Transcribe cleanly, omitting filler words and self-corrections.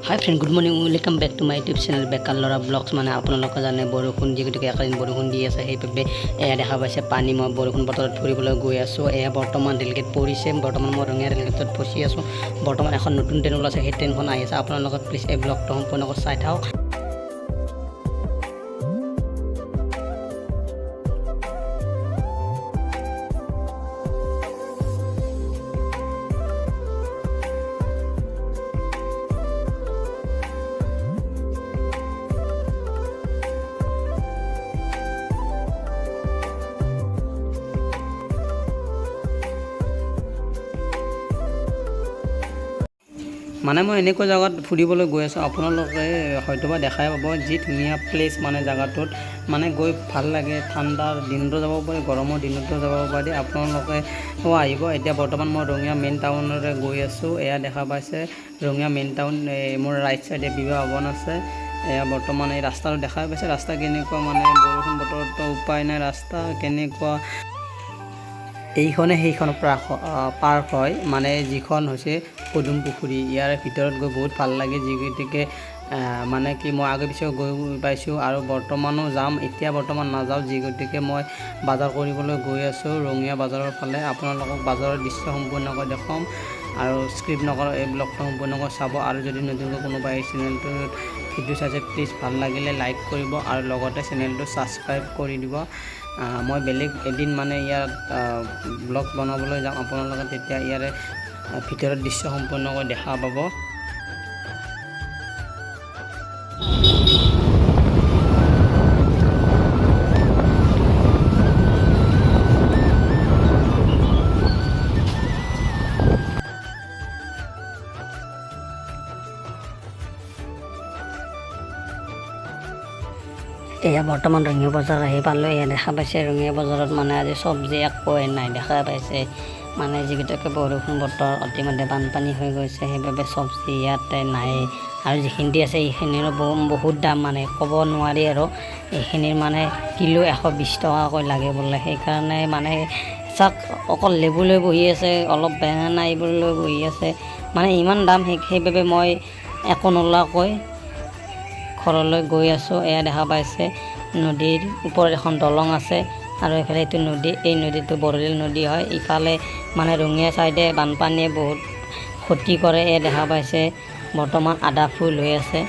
High friend, good morning, welcome back to my YouTube channel Bekar Lora blogs. মানে আপোনালোকে জানে বৰষুণ যিহেতুকে একেদিন বৰষুণ দি আছে, সেইবাবে এয়া দেখা পাইছে পানী। মই বৰষুণ বতৰত ফুৰিবলৈ গৈ আছোঁ। এয়া বৰ্তমান ৰেলগেট পৰিছে। বৰ্তমান মই ৰঙীয়া ৰেলগেটত ফচি আছোঁ। বৰ্তমান এখন নতুন ট্ৰেইন ওলাইছে, সেই ট্ৰেইনখন আহি আছে। আপোনালোকে প্লিজ এই ব্লগটো সম্পূৰ্ণকৈ চাই থাকক। মানে মই এনেকুৱা জেগাত ফুৰিবলৈ গৈ আছোঁ, আপোনালোকে হয়তোবা দেখাই পাব যি ধুনীয়া প্লেচ। মানে জেগাটোত মানে গৈ ভাল লাগে। ঠাণ্ডাৰ দিনতো যাব পাৰি, গৰমৰ দিনতো যাব পাৰি। আপোনালোকে আহিব। এতিয়া বৰ্তমান মই ৰঙীয়া মেইন টাউনৰে গৈ আছোঁ। এয়া দেখা পাইছে ৰঙীয়া মেইন টাউন। মোৰ ৰাইট চাইডে বিবাহ ভৱন আছে। এয়া বৰ্তমান এই ৰাস্তাটো দেখা পাইছে। ৰাস্তা কেনেকুৱা, মানে বৰষুণ বতৰতো উপায় নাই, ৰাস্তা কেনেকুৱা। এইখনে সেইখন পাৰ্ক হয়, মানে যিখন হৈছে পদুম পুখুৰী। ইয়াৰ ভিতৰত গৈ বহুত ভাল লাগে। যিগতিকে মানে কি মই আগে পিছে গৈ পাইছোঁ আৰু বৰ্তমানো যাম। এতিয়া বৰ্তমান নাযাওঁ, যিগতিকে মই বজাৰ কৰিবলৈ গৈ আছোঁ ৰঙীয়া বজাৰৰ ফালে। আপোনালোকক বজাৰৰ দৃশ্য সম্পূৰ্ণকৈ দেখুৱাম আৰু স্ক্ৰিপ্ট নকৰোঁ, এই ব্লগটো সম্পূৰ্ণকৈ চাব। আৰু যদি নতুনকৈ কোনোবা এই চেনেলটোত ভিডিঅ' চাইছে, প্লিজ ভাল লাগিলে লাইক কৰিব আৰু লগতে চেনেলটো ছাবস্ক্ৰাইব কৰি দিব। মই বেলেগ এদিন মানে ইয়াত ব্লগ বনাবলৈ যাম। আপোনালোকে তেতিয়া ইয়াৰে ভিতৰত দৃশ্য সম্পূৰ্ণকৈ দেখা পাব। এয়া বৰ্তমান ৰঙীয়া বজাৰ আহি পালোঁ। এয়া দেখা পাইছে ৰঙীয়া বজাৰত মানে আজি চব্জি একোৱে নাই, দেখা পাইছে। মানে যিকেইটাকে বৰষুণ বতৰ অতিমধ্যে বানপানী হৈ গৈছে, সেইবাবে চব্জি ইয়াতে নাই। আৰু যিখিনি আছে এইখিনিৰো বহুত দাম, মানে ক'ব নোৱাৰি। আৰু এইখিনিৰ মানে কিলো 120 টকাকৈ লাগে বোলে। সেইকাৰণে মানে চাক অকল লেবু লৈ বহি আছে, অলপ বেঙেনা এইবোৰ লৈ বহি আছে। মানে ইমান দাম, সেইবাবে মই একো নোলোৱাকৈ ঘৰলৈ গৈ আছোঁ। এয়া দেখা পাইছে নদীৰ ওপৰত এখন দলং আছে আৰু এইফালে এইটো নদী, এই নদীটো বৰলীল নদী হয়। ইফালে মানে ৰঙীয়া চাইডে বানপানীয়ে বহুত ক্ষতি কৰে। এয়া দেখা পাইছে বৰ্তমান আধা ফুল হৈ আছে।